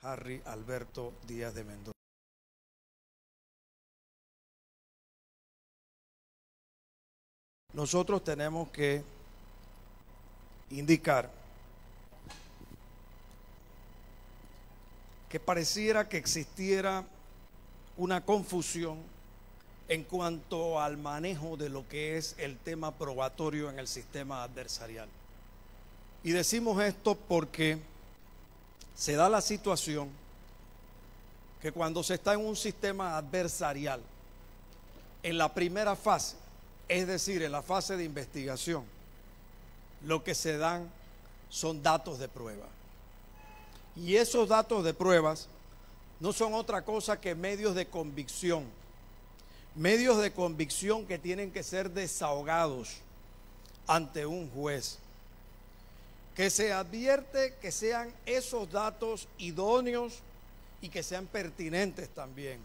Harry Alberto Díaz de Mendoza. Nosotros tenemos que indicar que pareciera que existiera una confusión en cuanto al manejo de lo que es el tema probatorio en el sistema adversarial. Y decimos esto porque se da la situación que cuando se está en un sistema adversarial, en la primera fase, es decir, en la fase de investigación, lo que se dan son datos de prueba. Y esos datos de pruebas no son otra cosa que medios de convicción que tienen que ser desahogados ante un juez, que se advierte que sean esos datos idóneos y que sean pertinentes también,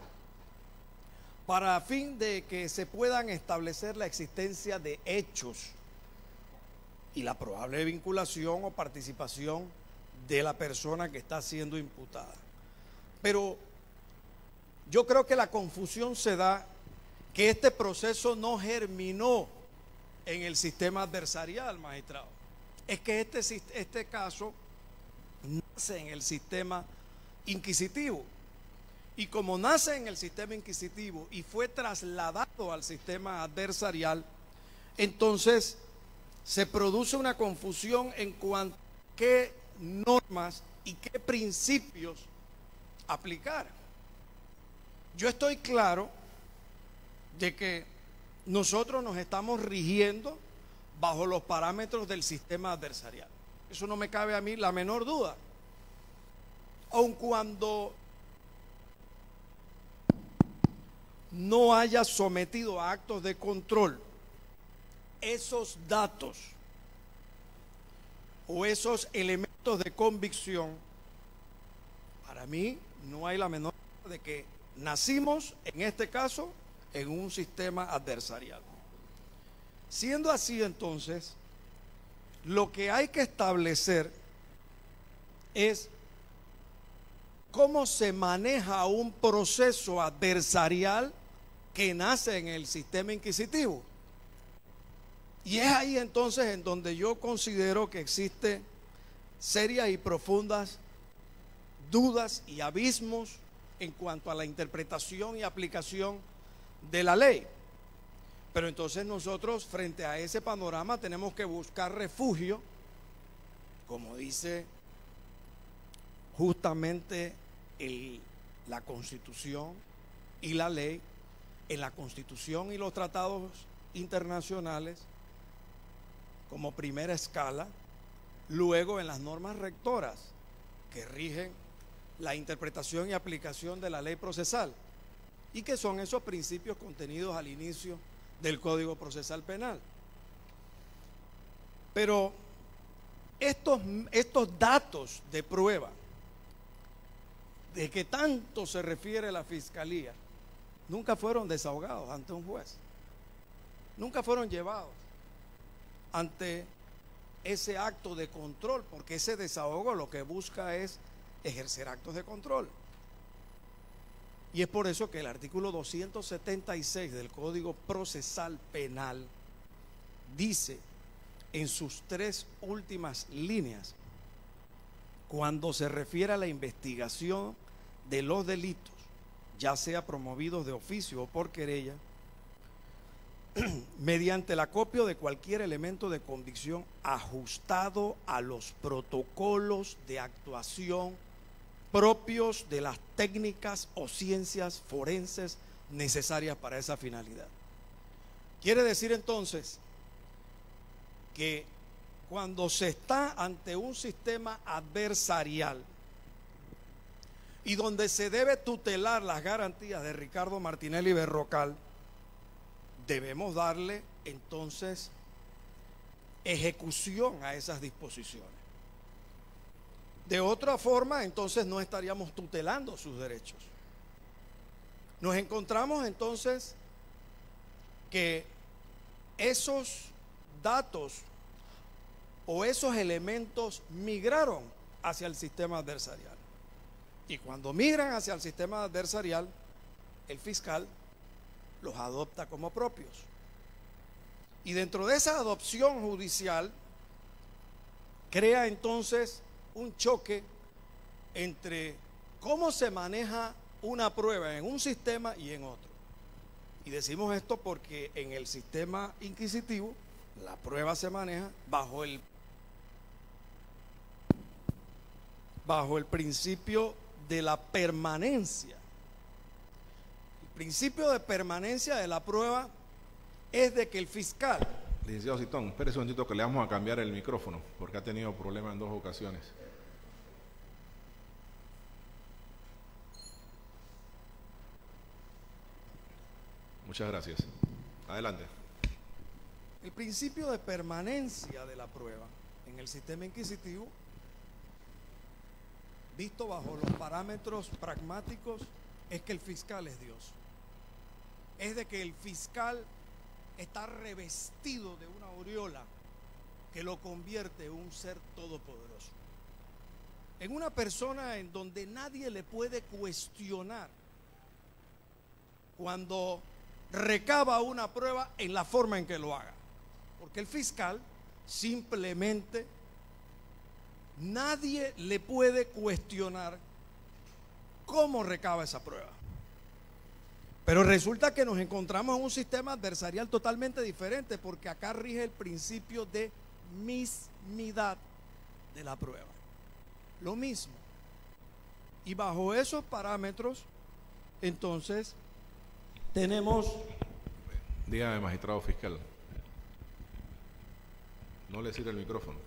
para fin de que se puedan establecer la existencia de hechos y la probable vinculación o participación de la persona que está siendo imputada. Pero yo creo que la confusión se da que este proceso no germinó en el sistema adversarial, magistrado. Es que este caso nace en el sistema inquisitivo. Y como nace en el sistema inquisitivo y fue trasladado al sistema adversarial, entonces se produce una confusión en cuanto a qué normas y qué principios aplicar. Yo estoy claro de que nosotros nos estamos rigiendo bajo los parámetros del sistema adversarial. Eso no me cabe a mí la menor duda. Aun cuando no haya sometido a actos de control esos datos o esos elementos de convicción, para mí no hay la menor duda de que nacimos, en este caso, en un sistema adversarial. Siendo así, entonces, lo que hay que establecer es cómo se maneja un proceso adversarial que nace en el sistema inquisitivo. Y es ahí entonces en donde yo considero que existe serias y profundas dudas y abismos en cuanto a la interpretación y aplicación de la ley. Pero entonces nosotros, frente a ese panorama, tenemos que buscar refugio, como dice justamente la Constitución y la ley, en la Constitución y los tratados internacionales como primera escala, luego en las normas rectoras que rigen la interpretación y aplicación de la ley procesal, y que son esos principios contenidos al inicio del Código Procesal Penal. Pero estos datos de prueba de que tanto se refiere la Fiscalía nunca fueron desahogados ante un juez, nunca fueron llevados ante ese acto de control, porque ese desahogo lo que busca es ejercer actos de control. Y es por eso que el artículo 276 del Código Procesal Penal dice en sus 3 últimas líneas, cuando se refiere a la investigación de los delitos, ya sea promovidos de oficio o por querella, mediante el acopio de cualquier elemento de convicción ajustado a los protocolos de actuación propios de las técnicas o ciencias forenses necesarias para esa finalidad. Quiere decir entonces que cuando se está ante un sistema adversarial y donde se debe tutelar las garantías de Ricardo Martinelli Berrocal, debemos darle entonces ejecución a esas disposiciones. De otra forma, entonces no estaríamos tutelando sus derechos. Nos encontramos entonces que esos datos o esos elementos migraron hacia el sistema adversarial. Y cuando migran hacia el sistema adversarial, el fiscal los adopta como propios. Y dentro de esa adopción judicial, crea entonces un choque entre cómo se maneja una prueba en un sistema y en otro. Y decimos esto porque en el sistema inquisitivo la prueba se maneja bajo el principio de la permanencia. El principio de permanencia de la prueba es de que el fiscal... Licenciado Citón, espere un momentito que le vamos a cambiar el micrófono, porque ha tenido problemas en 2 ocasiones. Muchas gracias. Adelante. El principio de permanencia de la prueba en el sistema inquisitivo, visto bajo los parámetros pragmáticos, es que el fiscal es Dios. Es de que el fiscal está revestido de una aureola que lo convierte en un ser todopoderoso. En una persona en donde nadie le puede cuestionar cuando recaba una prueba en la forma en que lo haga. Porque el fiscal simplemente nadie le puede cuestionar cómo recaba esa prueba. Pero resulta que nos encontramos en un sistema adversarial totalmente diferente, porque acá rige el principio de mismidad de la prueba. Lo mismo. Y bajo esos parámetros, entonces, tenemos... Dígame, magistrado fiscal. No le sirve el micrófono.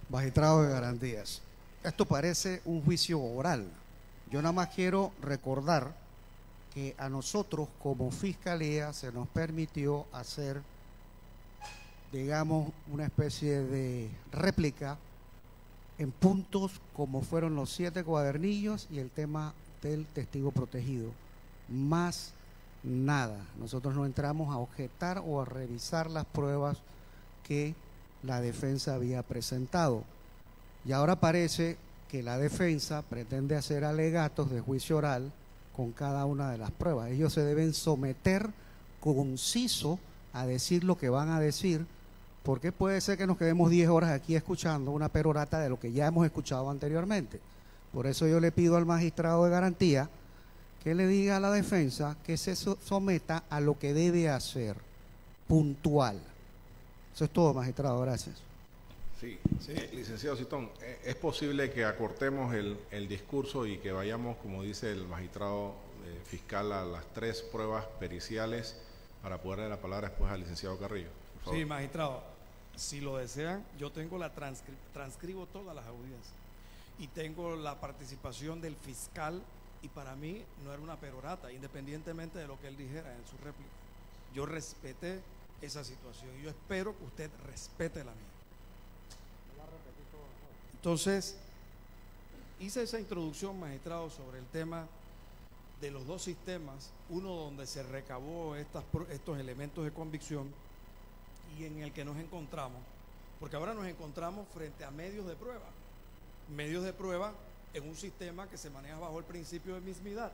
Magistrado de garantías, esto parece un juicio oral. Yo nada más quiero recordar que a nosotros como fiscalía se nos permitió hacer, digamos, una especie de réplica en puntos como fueron los 7 cuadernillos y el tema del testigo protegido. Más nada. Nosotros no entramos a objetar o a revisar las pruebas que la defensa había presentado. Y ahora parece que la defensa pretende hacer alegatos de juicio oral con cada una de las pruebas. Ellos se deben someter conciso a decir lo que van a decir, porque puede ser que nos quedemos 10 horas aquí escuchando una perorata de lo que ya hemos escuchado anteriormente. Por eso yo le pido al magistrado de garantía que le diga a la defensa que se someta a lo que debe hacer, puntual. Eso es todo, magistrado, gracias. Sí, sí. Licenciado Citón, ¿es posible que acortemos el discurso y que vayamos, como dice el magistrado fiscal, a las 3 pruebas periciales para poder dar la palabra después al licenciado Carrillo? Por favor. Sí, magistrado, si lo desean, yo tengo transcribo todas las audiencias y tengo la participación del fiscal, y para mí no era una perorata, independientemente de lo que él dijera en su réplica. Yo respeté esa situación y yo espero que usted respete la mía. Entonces, hice esa introducción, magistrado, sobre el tema de los 2 sistemas, uno donde se recabó estos elementos de convicción y en el que nos encontramos, porque ahora nos encontramos frente a medios de prueba en un sistema que se maneja bajo el principio de mismidad.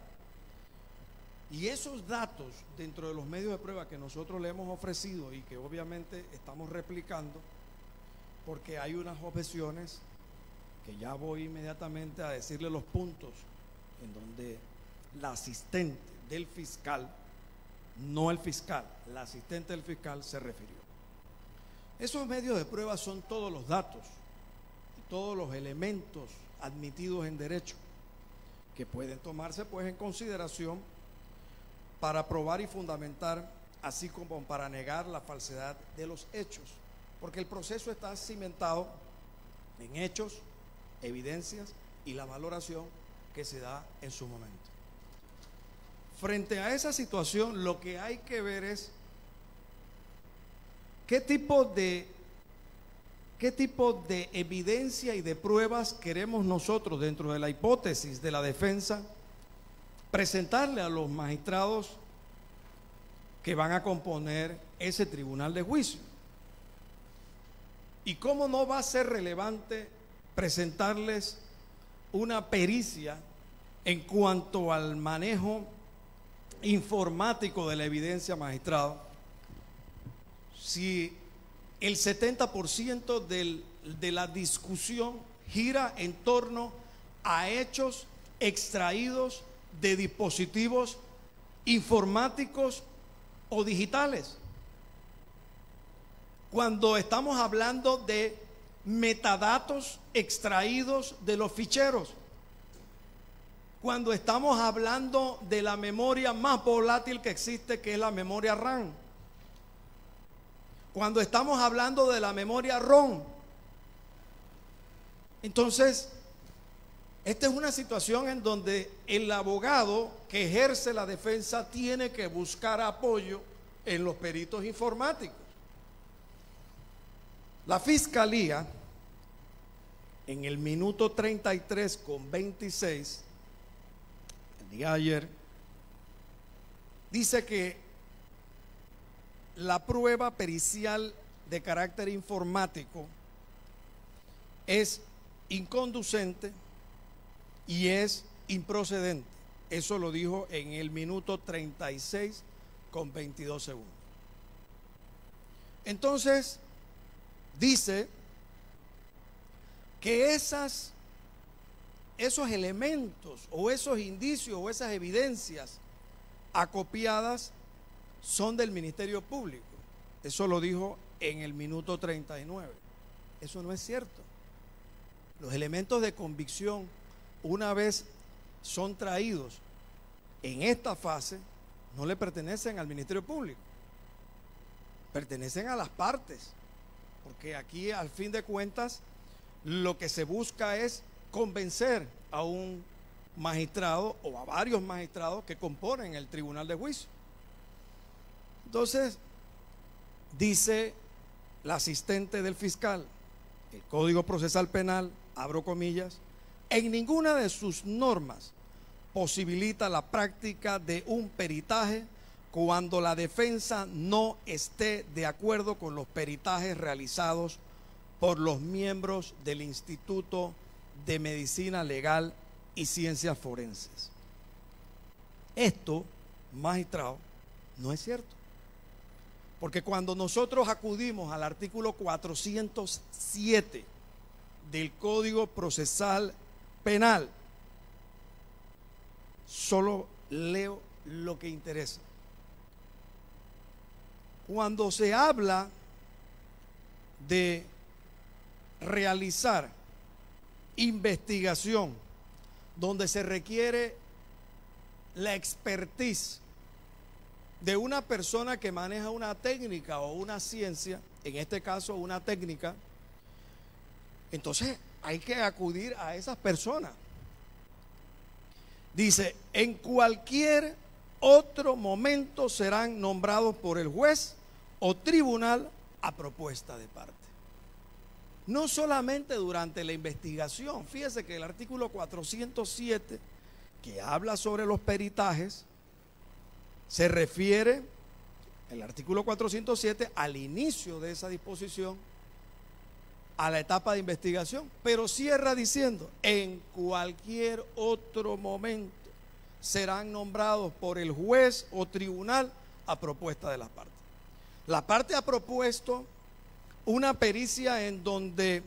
Y esos datos dentro de los medios de prueba que nosotros le hemos ofrecido y que obviamente estamos replicando, porque hay unas objeciones que ya voy inmediatamente a decirle los puntos en donde la asistente del fiscal, no el fiscal, la asistente del fiscal se refirió. Esos medios de prueba son todos los datos y todos los elementos admitidos en derecho que pueden tomarse pues en consideración para probar y fundamentar, así como para negar la falsedad de los hechos, porque el proceso está cimentado en hechos, evidencias y la valoración que se da en su momento. Frente a esa situación, lo que hay que ver es qué tipo de evidencia y de pruebas queremos nosotros, dentro de la hipótesis de la defensa, presentarle a los magistrados que van a componer ese tribunal de juicio. ¿Y cómo no va a ser relevante presentarles una pericia en cuanto al manejo informático de la evidencia, magistrado, si el 70% de la discusión gira en torno a hechos extraídos de dispositivos informáticos o digitales? Cuando estamos hablando de metadatos extraídos de los ficheros, cuando estamos hablando de la memoria más volátil que existe, que es la memoria RAM, cuando estamos hablando de la memoria ROM. Entonces, esta es una situación en donde el abogado que ejerce la defensa tiene que buscar apoyo en los peritos informáticos. La Fiscalía, en el minuto 33:26, el día de ayer, dice que la prueba pericial de carácter informático es inconducente y es improcedente. Eso lo dijo en el minuto 36:22. Entonces, dice que esos elementos o esos indicios o esas evidencias acopiadas son del Ministerio Público. Eso lo dijo en el minuto 39. Eso no es cierto. Los elementos de convicción, una vez son traídos en esta fase, no le pertenecen al Ministerio Público, pertenecen a las partes, porque aquí, al fin de cuentas, lo que se busca es convencer a un magistrado o a varios magistrados que componen el tribunal de juicio. Entonces, dice la asistente del fiscal, el Código Procesal Penal, abro comillas, en ninguna de sus normas posibilita la práctica de un peritaje cuando la defensa no esté de acuerdo con los peritajes realizados por los miembros del Instituto de Medicina Legal y Ciencias Forenses. Esto, magistrado, no es cierto. Porque cuando nosotros acudimos al artículo 407 del Código Procesal Penal, solo leo lo que interesa. Cuando se habla de realizar investigación donde se requiere la expertise de una persona que maneja una técnica o una ciencia, en este caso una técnica, entonces hay que acudir a esas personas. Dice, en cualquier otro momento serán nombrados por el juez o tribunal a propuesta de parte. No solamente durante la investigación. Fíjese que el artículo 407, que habla sobre los peritajes, se refiere, el artículo 407, al inicio de esa disposición, a la etapa de investigación, pero cierra diciendo, en cualquier otro momento serán nombrados por el juez o tribunal a propuesta de las partes. La parte ha propuesto una pericia en donde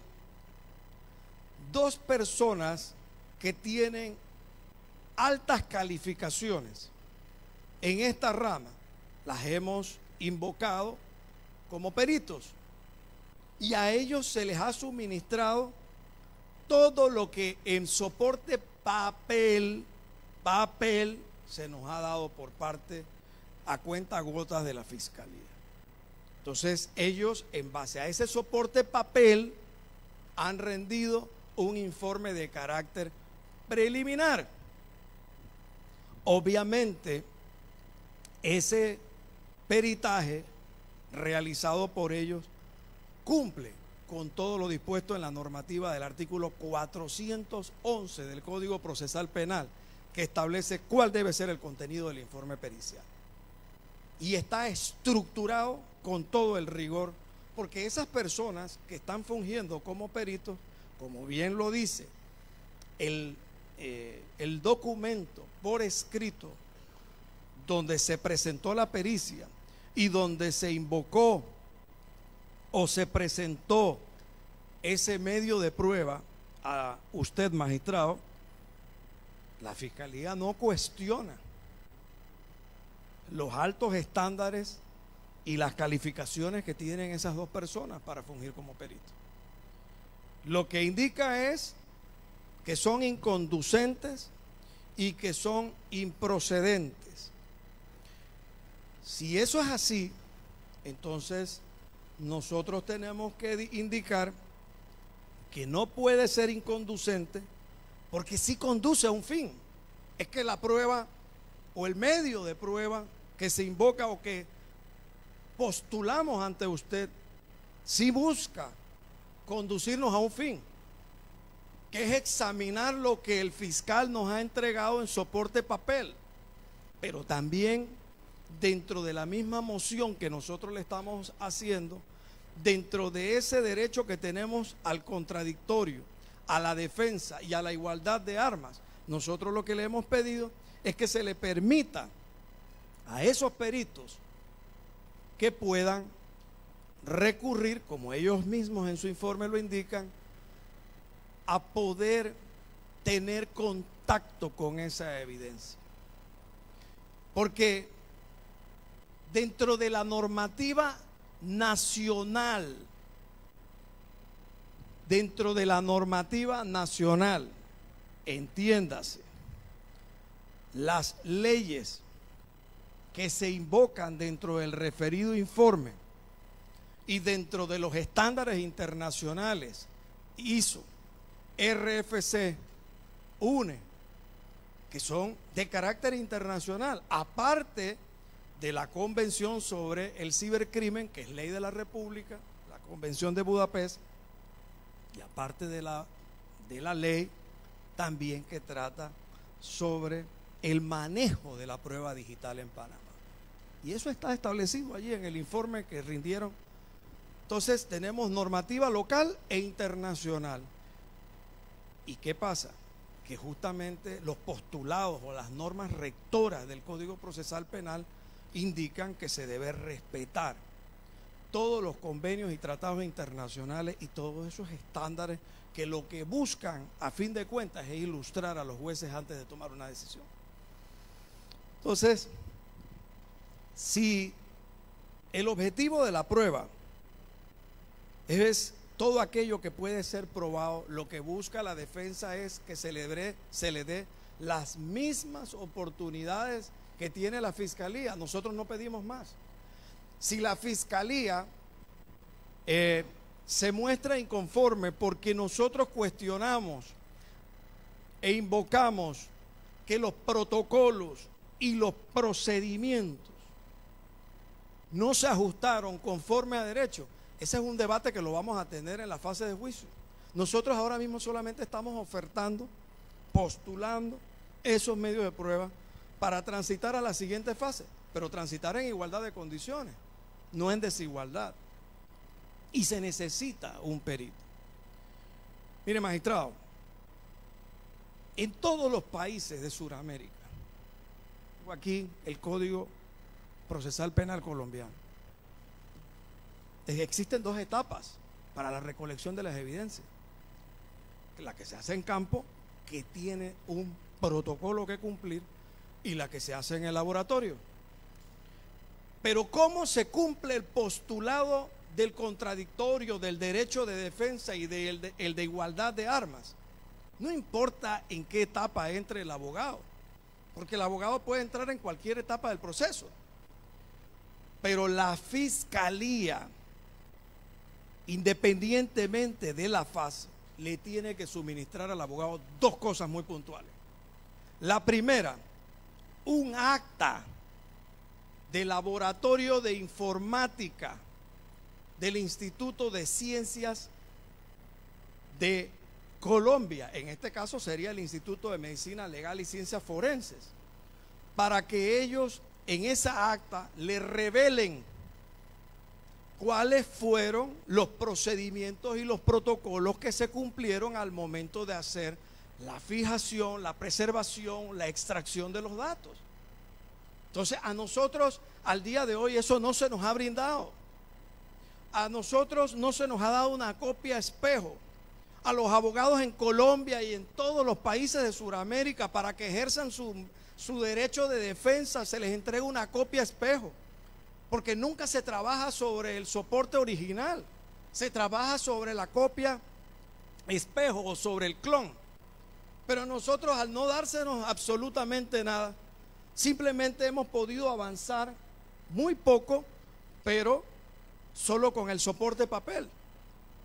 dos personas que tienen altas calificaciones en esta rama las hemos invocado como peritos y a ellos se les ha suministrado todo lo que en soporte papel se nos ha dado por parte a cuentagotas de la Fiscalía. Entonces ellos, en base a ese soporte papel, han rendido un informe de carácter preliminar. Obviamente, ese peritaje realizado por ellos cumple con todo lo dispuesto en la normativa del artículo 411 del Código Procesal Penal, que establece cuál debe ser el contenido del informe pericial. y está estructurado con todo el rigor, porque esas personas que están fungiendo como peritos, como bien lo dice el documento por escrito donde se presentó la pericia y donde se invocó o se presentó ese medio de prueba a usted, magistrado, la Fiscalía no cuestiona los altos estándares y las calificaciones que tienen esas dos personas para fungir como peritos. Lo que indica es que son inconducentes y que son improcedentes. Si eso es así, entonces nosotros tenemos que indicar que no puede ser inconducente, porque sí conduce a un fin. Es que la prueba o el medio de prueba que se invoca o que postulamos ante usted sí busca conducirnos a un fin, que es examinar lo que el fiscal nos ha entregado en soporte papel, pero también dentro de la misma moción que nosotros le estamos haciendo, dentro de ese derecho que tenemos al contradictorio, a la defensa y a la igualdad de armas, nosotros lo que le hemos pedido es que se le permita a esos peritos que puedan recurrir, como ellos mismos en su informe lo indican, a poder tener contacto con esa evidencia. Porque dentro de la normativa nacional, entiéndase, las leyes que se invocan dentro del referido informe y dentro de los estándares internacionales ISO, RFC, UNE, que son de carácter internacional, aparte de la Convención sobre el Cibercrimen, que es ley de la República, la Convención de Budapest, y aparte de la ley también que trata sobre el manejo de la prueba digital en Panamá. Y eso está establecido allí en el informe que rindieron. Entonces tenemos normativa local e internacional. ¿Y qué pasa? Que justamente los postulados o las normas rectoras del Código Procesal Penal indican que se debe respetar todos los convenios y tratados internacionales y todos esos estándares que lo que buscan a fin de cuentas es ilustrar a los jueces antes de tomar una decisión. Entonces, si el objetivo de la prueba es todo aquello que puede ser probado, lo que busca la defensa es que se le dé las mismas oportunidades que tiene la Fiscalía. Nosotros no pedimos más. Si la Fiscalía se muestra inconforme porque nosotros cuestionamos e invocamos que los protocolos y los procedimientos no se ajustaron conforme a derecho, ese es un debate que lo vamos a tener en la fase de juicio. Nosotros ahora mismo solamente estamos ofertando, postulando esos medios de prueba para transitar a la siguiente fase, pero transitar en igualdad de condiciones, no en desigualdad. Y se necesita un perito. Mire, magistrado, en todos los países de Sudamérica, tengo aquí el Código Procesal Penal colombiano, existen dos etapas para la recolección de las evidencias. La que se hace en campo, que tiene un protocolo que cumplir, y la que se hace en el laboratorio. Pero ¿cómo se cumple el postulado del contradictorio, del derecho de defensa y el de igualdad de armas? No importa en qué etapa entre el abogado, porque el abogado puede entrar en cualquier etapa del proceso. Pero la Fiscalía, independientemente de la fase, le tiene que suministrar al abogado dos cosas muy puntuales. La primera, un acta de laboratorio de informática del Instituto de Ciencias de Colombia, en este caso sería el Instituto de Medicina Legal y Ciencias Forenses, para que ellos en esa acta le revelen cuáles fueron los procedimientos y los protocolos que se cumplieron al momento de hacer la fijación, la preservación, la extracción de los datos. Entonces, a nosotros al día de hoy eso no se nos ha brindado. A nosotros no se nos ha dado una copia espejo. A los abogados en Colombia y en todos los países de Sudamérica, para que ejerzan su derecho de defensa, se les entrega una copia espejo, porque nunca se trabaja sobre el soporte original, se trabaja sobre la copia espejo o sobre el clon. Pero nosotros, al no dársenos absolutamente nada, simplemente hemos podido avanzar muy poco, pero solo con el soporte papel.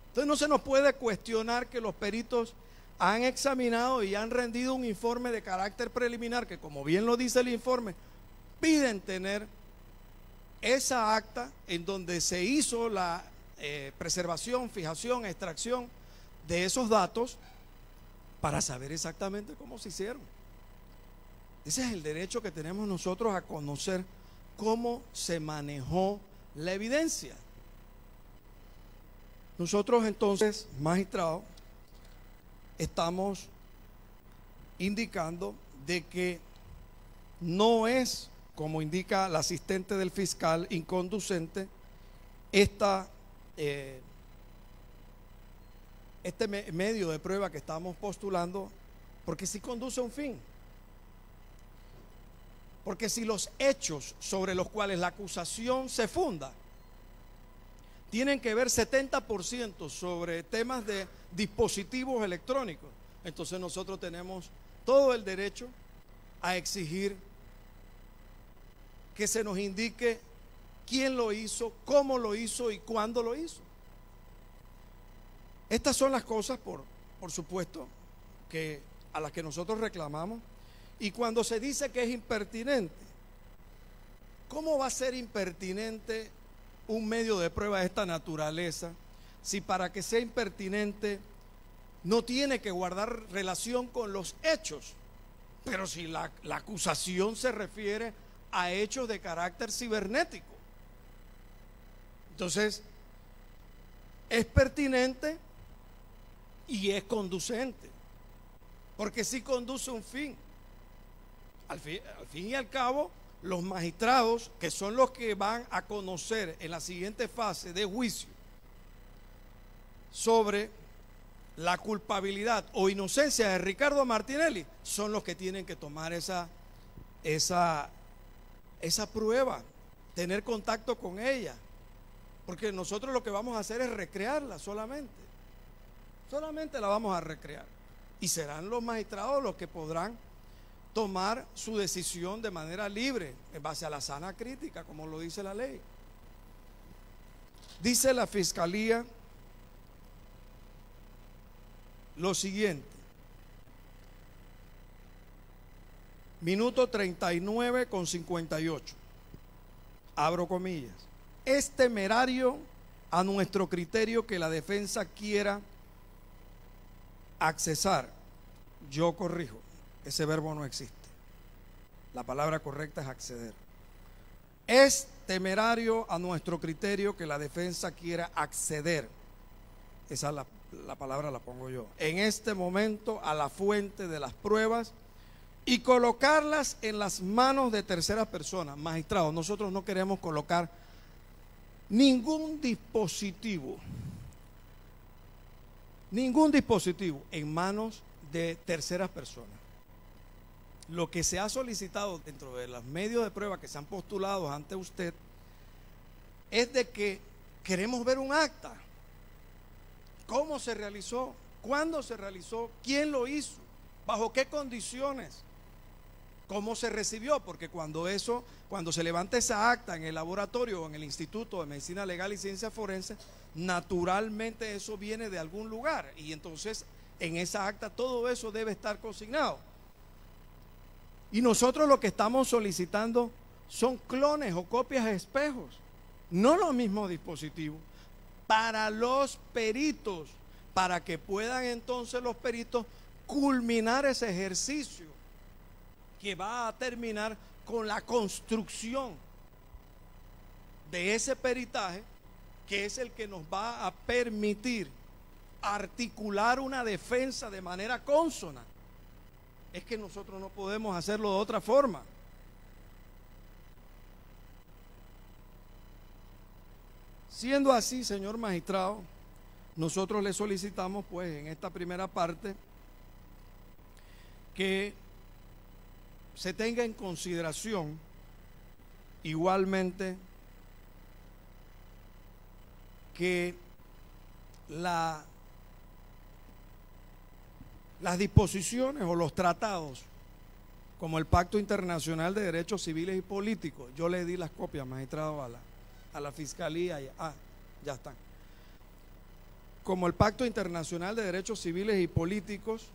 Entonces no se nos puede cuestionar que los peritos han examinado y han rendido un informe de carácter preliminar que, como bien lo dice el informe, piden tener esa acta en donde se hizo la preservación, fijación, extracción de esos datos para saber exactamente cómo se hicieron. Ese es el derecho que tenemos nosotros a conocer cómo se manejó la evidencia. Nosotros entonces, magistrado, estamos indicando de que no es, como indica la asistente del fiscal, inconducente este medio de prueba que estamos postulando, porque sí conduce a un fin. Porque si los hechos sobre los cuales la acusación se funda tienen que ver 70% sobre temas de dispositivos electrónicos, entonces nosotros tenemos todo el derecho a exigir que se nos indique quién lo hizo, cómo lo hizo y cuándo lo hizo. Estas son las cosas, por supuesto, a las que nosotros reclamamos. Y cuando se dice que es impertinente, ¿cómo va a ser impertinente un medio de prueba de esta naturaleza si para que sea impertinente no tiene que guardar relación con los hechos? Pero si la acusación se refiere a hechos de carácter cibernético, entonces es pertinente y es conducente, porque sí conduce a un fin. Al fin y al cabo, los magistrados, que son los que van a conocer en la siguiente fase de juicio sobre la culpabilidad o inocencia de Ricardo Martinelli, son los que tienen que tomar esa prueba, tener contacto con ella, porque nosotros lo que vamos a hacer es recrearla solamente la vamos a recrear, y serán los magistrados los que podrán tomar su decisión de manera libre, en base a la sana crítica, como lo dice la ley. Dice la Fiscalía lo siguiente, minuto 39:58, abro comillas: es temerario a nuestro criterio que la defensa quiera accesar. Yo corrijo, ese verbo no existe. La palabra correcta es acceder. Es temerario a nuestro criterio que la defensa quiera acceder. Esa la palabra la pongo yo. En este momento, a la fuente de las pruebas y colocarlas en las manos de terceras personas. Magistrados, nosotros no queremos colocar ningún dispositivo en manos de terceras personas. Lo que se ha solicitado dentro de los medios de prueba que se han postulado ante usted es de que queremos ver un acta. ¿Cómo se realizó? ¿Cuándo se realizó? ¿Quién lo hizo? ¿Bajo qué condiciones? ¿Cómo se recibió? Porque cuando se levanta esa acta en el laboratorio o en el Instituto de Medicina Legal y Ciencias Forenses, naturalmente eso viene de algún lugar, y entonces en esa acta todo eso debe estar consignado. Y nosotros lo que estamos solicitando son clones o copias de espejos, no los mismos dispositivos, para los peritos, para que puedan entonces los peritos culminar ese ejercicio que va a terminar con la construcción de ese peritaje, que es el que nos va a permitir articular una defensa de manera consona. Es que nosotros no podemos hacerlo de otra forma. Siendo así, señor magistrado, nosotros le solicitamos, pues, en esta primera parte, que se tenga en consideración igualmente que las disposiciones o los tratados, como el Pacto Internacional de Derechos Civiles y Políticos, yo le di las copias, magistrado, a la Fiscalía, ya están, como el Pacto Internacional de Derechos Civiles y Políticos,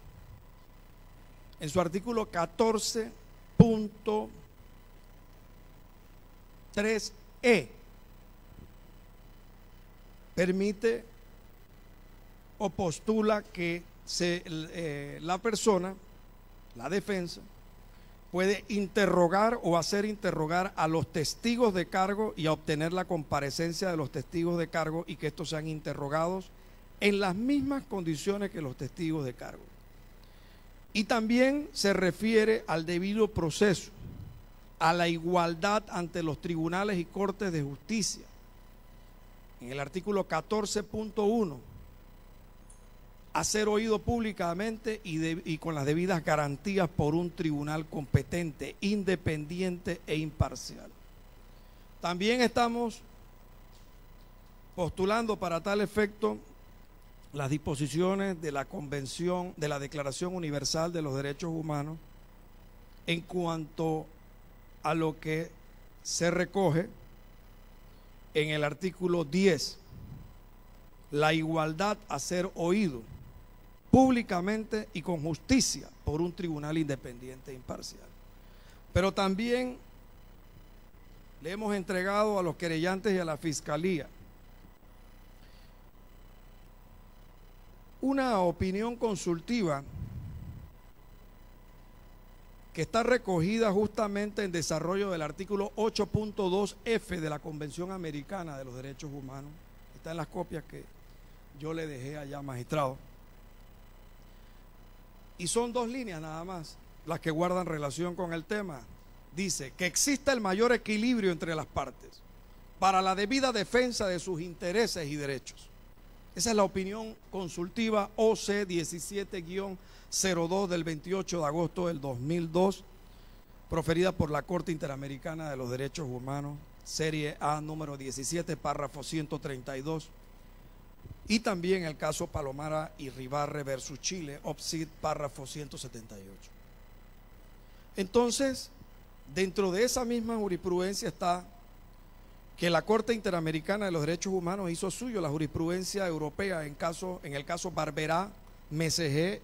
en su artículo 14.3e, permite o postula que la persona, la defensa, puede interrogar o hacer interrogar a los testigos de cargo y a obtener la comparecencia de los testigos de cargo, y que estos sean interrogados en las mismas condiciones que los testigos de cargo. Y también se refiere al debido proceso, a la igualdad ante los tribunales y cortes de justicia. En el artículo 14.1, a ser oído públicamente y con las debidas garantías por un tribunal competente, independiente e imparcial. También estamos postulando para tal efecto las disposiciones de la Convención, de la Declaración Universal de los Derechos Humanos, en cuanto a lo que se recoge en el artículo 10, la igualdad a ser oído públicamente y con justicia por un tribunal independiente e imparcial. Pero también le hemos entregado a los querellantes y a la Fiscalía una opinión consultiva que está recogida justamente en desarrollo del artículo 8.2F de la Convención Americana de los Derechos Humanos. Está en las copias que yo le dejé allá, magistrado. Y son dos líneas nada más las que guardan relación con el tema. Dice que exista el mayor equilibrio entre las partes para la debida defensa de sus intereses y derechos. Esa es la opinión consultiva OC 17-02 del 28 de agosto del 2002, proferida por la Corte Interamericana de los Derechos Humanos, serie A número 17, párrafo 132. Y también el caso Palomara y Ribarre versus Chile, OPSID, párrafo 178. Entonces, dentro de esa misma jurisprudencia está que la Corte Interamericana de los Derechos Humanos hizo suyo la jurisprudencia europea en el caso Barberá, Msg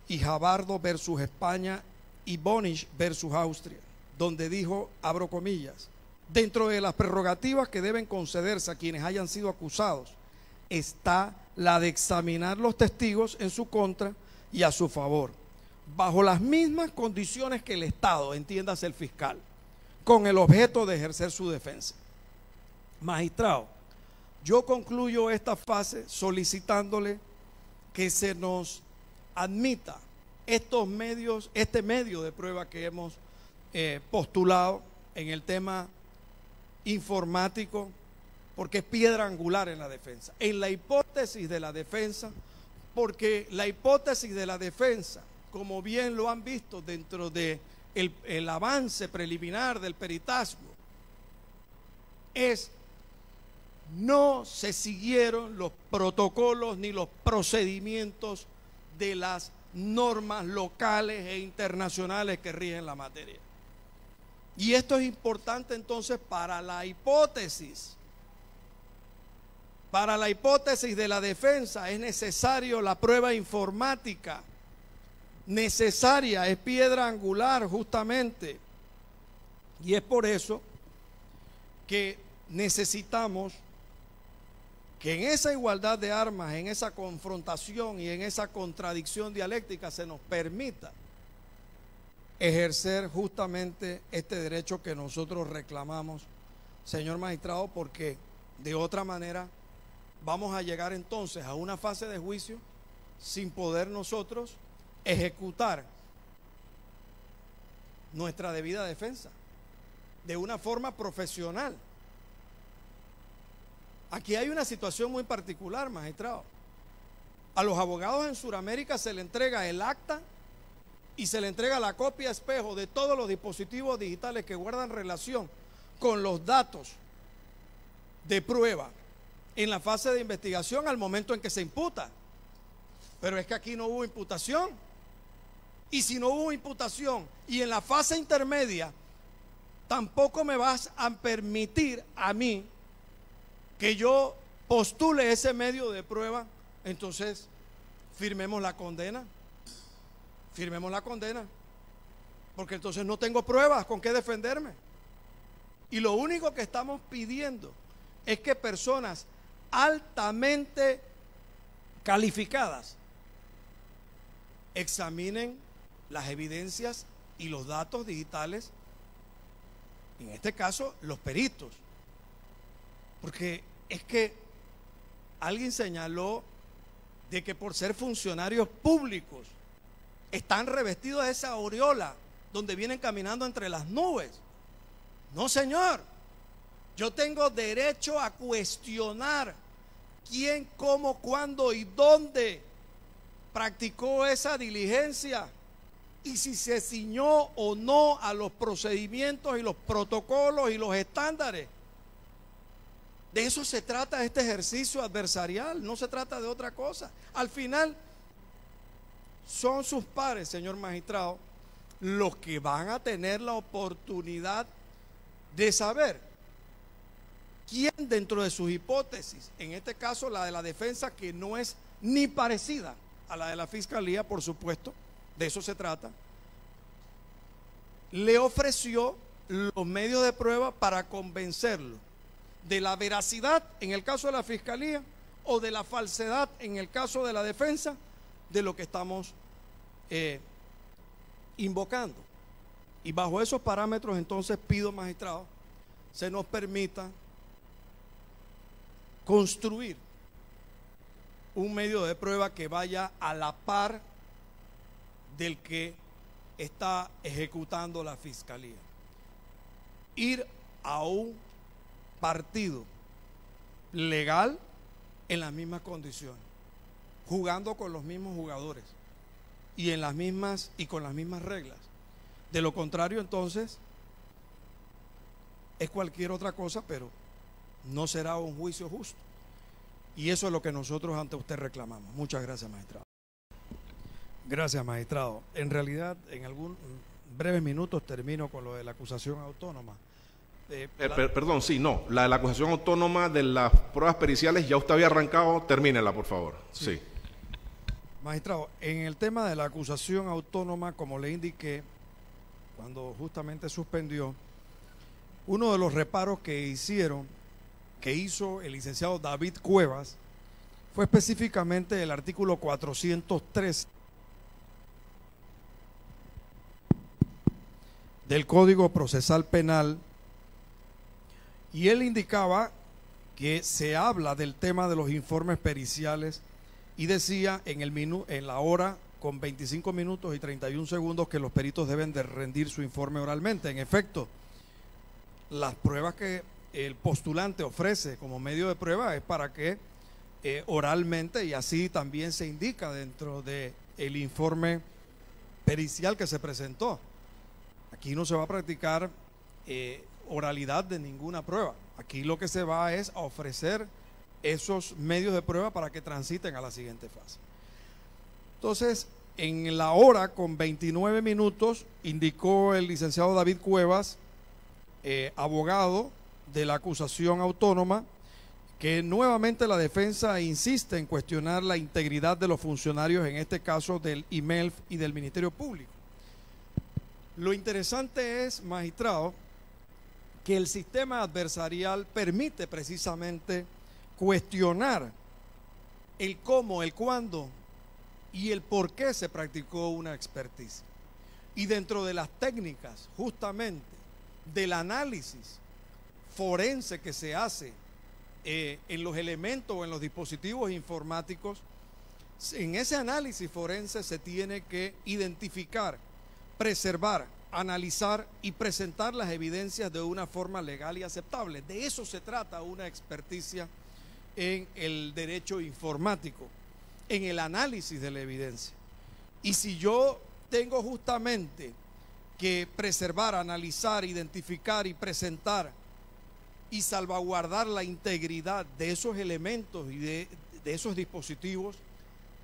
y Jabardo versus España y Bonisch versus Austria, donde dijo, abro comillas, dentro de las prerrogativas que deben concederse a quienes hayan sido acusados está la de examinar los testigos en su contra y a su favor, bajo las mismas condiciones que el Estado, entiéndase el fiscal, con el objeto de ejercer su defensa. Magistrado, yo concluyo esta fase solicitándole que se nos admita este medio de prueba que hemos postulado en el tema informático, porque es piedra angular en la defensa. En la hipótesis de la defensa, porque la hipótesis de la defensa, como bien lo han visto dentro de el avance preliminar del peritazgo, no se siguieron los protocolos ni los procedimientos de las normas locales e internacionales que rigen la materia. Y esto es importante entonces para la hipótesis. Para la hipótesis de la defensa es necesario la prueba informática. Necesaria, es piedra angular justamente. Y es por eso que necesitamos que en esa igualdad de armas, en esa confrontación y en esa contradicción dialéctica se nos permita ejercer justamente este derecho que nosotros reclamamos, señor magistrado, porque de otra manera vamos a llegar entonces a una fase de juicio sin poder nosotros ejecutar nuestra debida defensa de una forma profesional. Aquí hay una situación muy particular, magistrado. A los abogados en Sudamérica se le entrega el acta y se le entrega la copia espejo de todos los dispositivos digitales que guardan relación con los datos de prueba en la fase de investigación al momento en que se imputa. Pero es que aquí no hubo imputación. Y si no hubo imputación y en la fase intermedia tampoco me vas a permitir a mí que yo postule ese medio de prueba, entonces firmemos la condena. Firmemos la condena. Porque entonces no tengo pruebas con qué defenderme. Y lo único que estamos pidiendo es que personas altamente calificadas examinen las evidencias y los datos digitales, en este caso los peritos, porque es que alguien señaló de que por ser funcionarios públicos están revestidos de esa aureola donde vienen caminando entre las nubes. No, señor, yo tengo derecho a cuestionar quién, cómo, cuándo y dónde practicó esa diligencia y si se ciñó o no a los procedimientos y los protocolos y los estándares. De eso se trata este ejercicio adversarial, no se trata de otra cosa. Al final son sus pares, señor magistrado, los que van a tener la oportunidad de saber quién dentro de sus hipótesis, en este caso la de la defensa, que no es ni parecida a la de la fiscalía, por supuesto, de eso se trata, le ofreció los medios de prueba para convencerlo de la veracidad en el caso de la fiscalía o de la falsedad en el caso de la defensa de lo que estamos invocando. Y bajo esos parámetros entonces pido, magistrado, se nos permita construir un medio de prueba que vaya a la par del que está ejecutando la fiscalía. Ir a un partido legal en las mismas condiciones, jugando con los mismos jugadores y en las mismas y con las mismas reglas. De lo contrario, entonces es cualquier otra cosa, pero no será un juicio justo. Y eso es lo que nosotros ante usted reclamamos. Muchas gracias, magistrado. Gracias, magistrado. En realidad, en algún breves minutos termino con lo de la acusación autónoma. Perdón, sí, no. La de la acusación autónoma de las pruebas periciales ya usted había arrancado. Termínela, por favor. Sí. Magistrado, en el tema de la acusación autónoma, como le indiqué, cuando justamente suspendió, uno de los reparos que hizo el licenciado David Cuevas, fue específicamente el artículo 403 del Código Procesal Penal, y él indicaba que se habla del tema de los informes periciales y decía en la hora con 25 minutos y 31 segundos que los peritos deben de rendir su informe oralmente. En efecto, las pruebas que el postulante ofrece como medio de prueba es para que oralmente, y así también se indica dentro del informe pericial que se presentó. Aquí no se va a practicar oralidad de ninguna prueba. Aquí lo que se va es a ofrecer esos medios de prueba para que transiten a la siguiente fase. Entonces, en la hora con 29 minutos, indicó el licenciado David Cuevas, abogado de la acusación autónoma, que nuevamente la defensa insiste en cuestionar la integridad de los funcionarios, en este caso del IMELF y del Ministerio Público. Lo interesante es, magistrado, que el sistema adversarial permite precisamente cuestionar el cómo, el cuándo y el por qué se practicó una experticia. Y dentro de las técnicas, justamente, del análisis forense que se hace en los elementos o en los dispositivos informáticos, en ese análisis forense se tiene que identificar, preservar, analizar y presentar las evidencias de una forma legal y aceptable. De eso se trata una experticia en el derecho informático, en el análisis de la evidencia. Y si yo tengo justamente que preservar, analizar, identificar y presentar y salvaguardar la integridad de esos elementos y de esos dispositivos,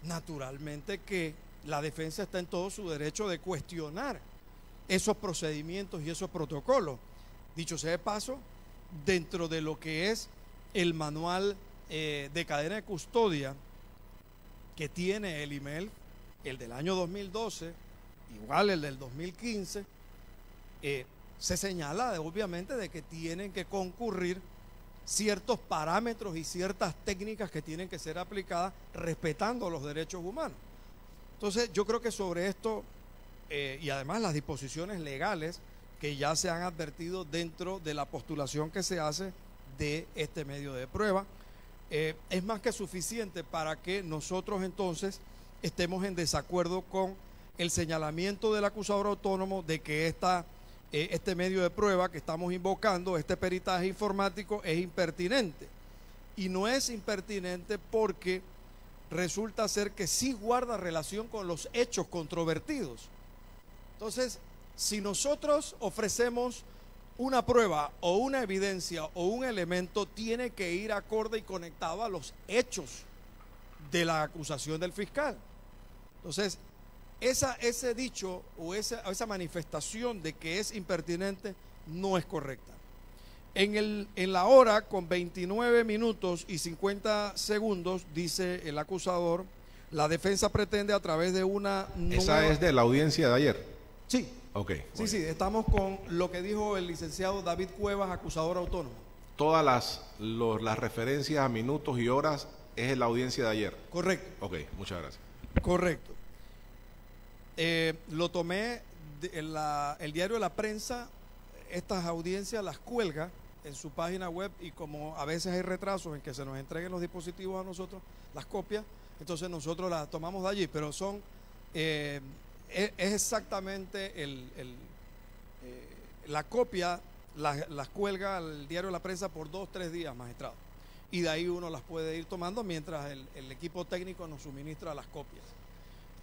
naturalmente que la defensa está en todo su derecho de cuestionar esos procedimientos y esos protocolos. Dicho sea de paso, dentro de lo que es el manual de cadena de custodia que tiene el IMELF, el del año 2012, igual el del 2015, se señala obviamente de que tienen que concurrir ciertos parámetros y ciertas técnicas que tienen que ser aplicadas respetando los derechos humanos. Entonces yo creo que sobre esto y además las disposiciones legales que ya se han advertido dentro de la postulación que se hace de este medio de prueba, es más que suficiente para que nosotros entonces estemos en desacuerdo con el señalamiento del acusador autónomo de que este medio de prueba que estamos invocando, este peritaje informático, es impertinente. Y no es impertinente porque resulta ser que sí guarda relación con los hechos controvertidos. Entonces, si nosotros ofrecemos una prueba o una evidencia o un elemento, tiene que ir acorde y conectado a los hechos de la acusación del fiscal. Entonces, ese dicho o esa manifestación de que es impertinente no es correcta. En la hora con 29 minutos y 50 segundos, dice el acusador, la defensa pretende a través de una nueva... ¿Esa es de la audiencia de ayer? Sí. Ok. Sí, estamos con lo que dijo el licenciado David Cuevas, acusador autónomo. Todas las referencias a minutos y horas es en la audiencia de ayer. Correcto. Ok, muchas gracias. Correcto. Lo tomé el diario de La Prensa, estas audiencias las cuelga en su página web, y como a veces hay retrasos en que se nos entreguen los dispositivos a nosotros, las copias, entonces nosotros las tomamos de allí, pero son es exactamente la copia, las cuelga el diario de La Prensa por 2 o 3 días, magistrado, y de ahí uno las puede ir tomando mientras el equipo técnico nos suministra las copias.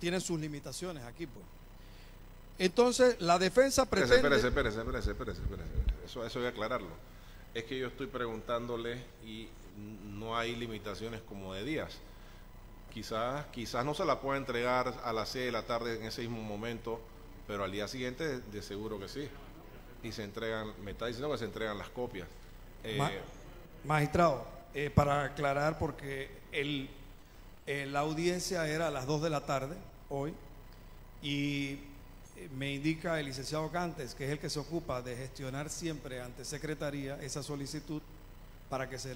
Tienen sus limitaciones aquí, pues. Entonces, la defensa pretende... Espérese. Eso voy a aclararlo. Es que yo estoy preguntándole y no hay limitaciones como de días. Quizás no se la pueda entregar a las 6 de la tarde en ese mismo momento, pero al día siguiente de seguro que sí. Y se entregan, me está diciendo que se entregan las copias. Magistrado, para aclarar, porque la audiencia era a las 2 de la tarde hoy, y me indica el licenciado Cantes, que es el que se ocupa de gestionar siempre ante Secretaría esa solicitud para que se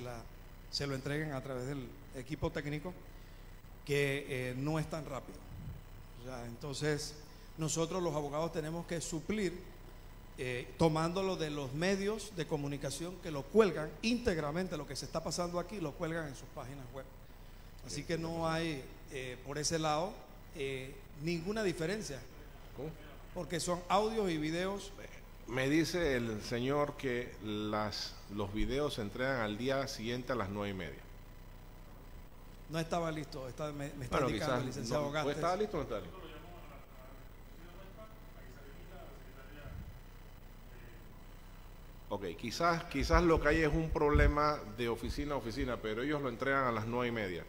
lo entreguen a través del equipo técnico, que no es tan rápido. O sea, entonces nosotros los abogados tenemos que suplir tomándolo de los medios de comunicación que lo cuelgan íntegramente, lo que se está pasando aquí lo cuelgan en sus páginas web. Así que no hay por ese lado ninguna diferencia. ¿Cómo? Porque son audios y videos. Me dice el señor que los videos se entregan al día siguiente a las 9:30. No estaba listo, me está indicando el licenciado Gantes. ¿Estaba listo o no estaba listo? Ok, quizás lo que hay es un problema de oficina a oficina, pero ellos lo entregan a las 9:30.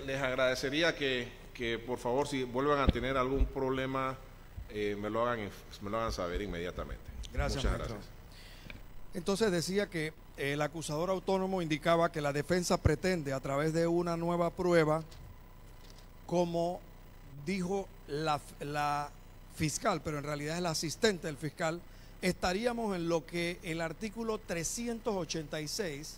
Les agradecería que por favor, si vuelvan a tener algún problema, me lo hagan saber inmediatamente. Gracias, muchas maestro. gracias. Entonces decía que el acusador autónomo indicaba que la defensa pretende a través de una nueva prueba, como dijo la fiscal, pero en realidad es la asistente del fiscal, estaríamos en lo que el artículo 386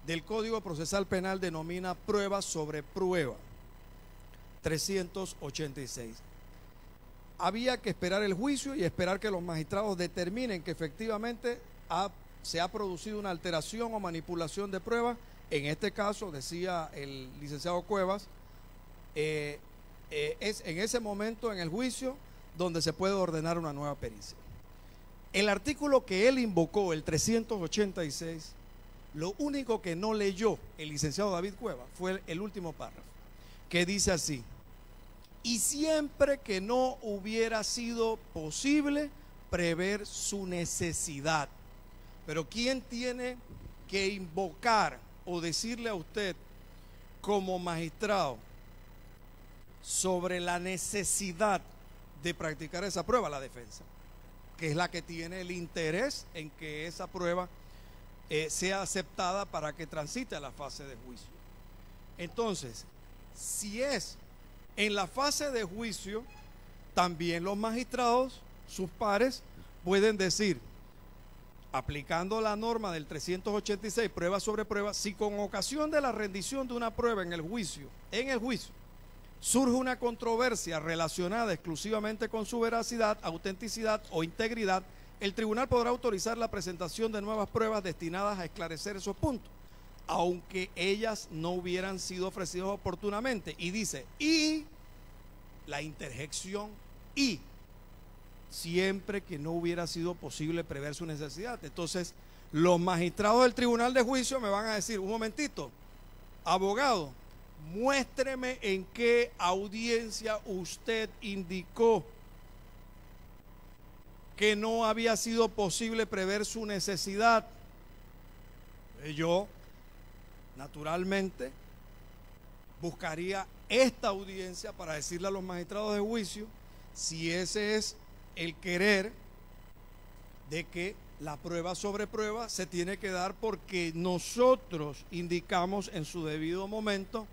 del Código Procesal Penal denomina prueba sobre prueba. 386. Había que esperar el juicio y esperar que los magistrados determinen que efectivamente se ha producido una alteración o manipulación de pruebas. En este caso, decía el licenciado Cuevas, es en ese momento en el juicio donde se puede ordenar una nueva pericia. El artículo que él invocó, el 386, lo único que no leyó el licenciado David Cuevas fue el último párrafo, que dice así: y siempre que no hubiera sido posible prever su necesidad. Pero ¿quién tiene que invocar o decirle a usted como magistrado sobre la necesidad de practicar esa prueba? La defensa, que es la que tiene el interés en que esa prueba sea aceptada para que transite a la fase de juicio. Entonces, si es en la fase de juicio, también los magistrados, sus pares, pueden decir, aplicando la norma del 386, prueba sobre prueba, si con ocasión de la rendición de una prueba en el juicio, surge una controversia relacionada exclusivamente con su veracidad, autenticidad o integridad, el tribunal podrá autorizar la presentación de nuevas pruebas destinadas a esclarecer esos puntos, aunque ellas no hubieran sido ofrecidas oportunamente. Y dice, y la interjección y, siempre que no hubiera sido posible prever su necesidad. Entonces, los magistrados del tribunal de juicio me van a decir, un momentito, abogado, muéstreme en qué audiencia usted indicó que no había sido posible prever su necesidad. Yo, naturalmente, buscaría esta audiencia para decirle a los magistrados de juicio si ese es el querer de que la prueba sobre prueba se tiene que dar porque nosotros indicamos en su debido momento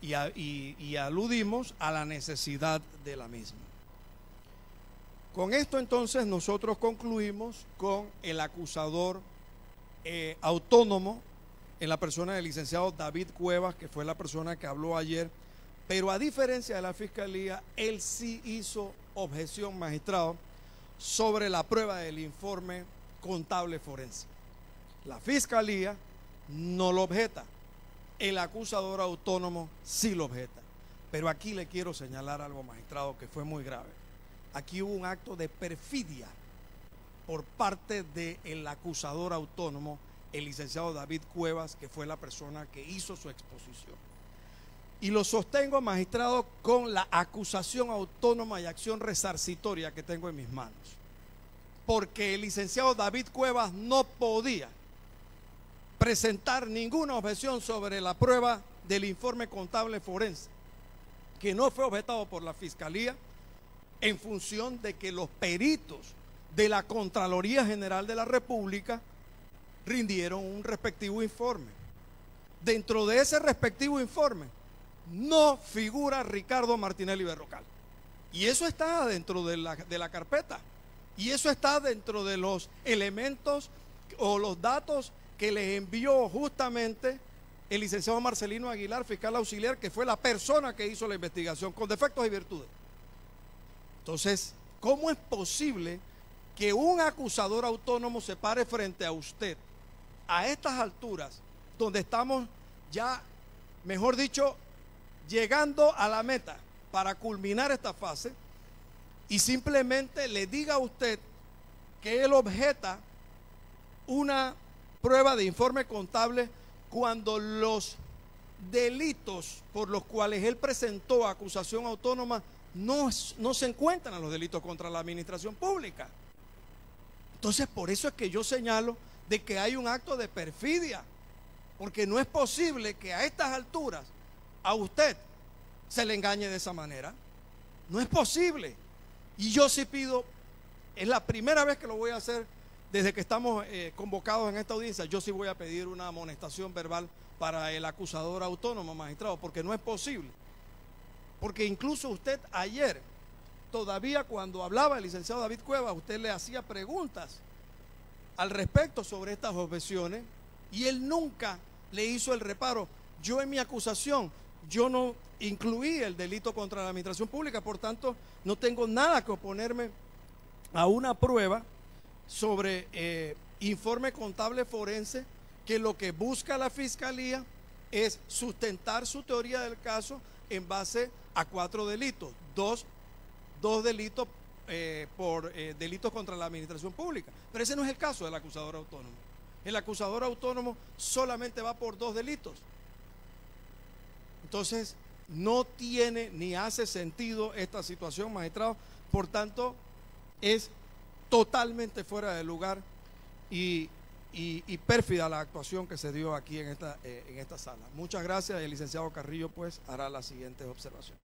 y aludimos a la necesidad de la misma. Con esto entonces nosotros concluimos con el acusador autónomo en la persona del licenciado David Cuevas, que fue la persona que habló ayer, pero a diferencia de la fiscalía, él sí hizo objeción, magistrado, sobre la prueba del informe contable forense. La fiscalía no lo objeta, el acusador autónomo sí lo objeta. Pero aquí le quiero señalar algo, magistrado, que fue muy grave. Aquí hubo un acto de perfidia por parte del acusador autónomo, el licenciado David Cuevas, que fue la persona que hizo su exposición. Y lo sostengo, magistrado, con la acusación autónoma y acción resarcitoria que tengo en mis manos. Porque el licenciado David Cuevas no podía presentar ninguna objeción sobre la prueba del informe contable forense, que no fue objetado por la fiscalía, en función de que los peritos de la Contraloría General de la República rindieron un respectivo informe. Dentro de ese respectivo informe no figura Ricardo Martinelli Berrocal, y eso está dentro de la carpeta, y eso está dentro de los elementos o los datos que les envió justamente el licenciado Marcelino Aguilar, fiscal auxiliar, que fue la persona que hizo la investigación, con defectos y virtudes. Entonces, ¿cómo es posible que un acusador autónomo se pare frente a usted a estas alturas, donde estamos ya, mejor dicho, llegando a la meta para culminar esta fase, y simplemente le diga a usted que él objeta una prueba de informe contable cuando los delitos por los cuales él presentó acusación autónoma no se encuentran en los delitos contra la administración pública? Entonces, por eso es que yo señalo de que hay un acto de perfidia, porque no es posible que a estas alturas a usted se le engañe de esa manera. No es posible. Y yo sí pido, es la primera vez que lo voy a hacer desde que estamos convocados en esta audiencia, yo sí voy a pedir una amonestación verbal para el acusador autónomo, magistrado, porque no es posible. Porque incluso usted ayer, todavía cuando hablaba el licenciado David Cuevas, usted le hacía preguntas al respecto sobre estas objeciones y él nunca le hizo el reparo. Yo en mi acusación, yo no incluí el delito contra la administración pública, por tanto, no tengo nada que oponerme a una prueba sobre informe contable forense, que lo que busca la Fiscalía es sustentar su teoría del caso en base a 4 delitos, dos delitos por delitos contra la administración pública. Pero ese no es el caso del acusador autónomo. El acusador autónomo solamente va por 2 delitos. Entonces, no tiene ni hace sentido esta situación, magistrado. Por tanto, es totalmente fuera de lugar y pérfida la actuación que se dio aquí en esta sala. Muchas gracias. El licenciado Carrillo pues hará las siguientes observaciones.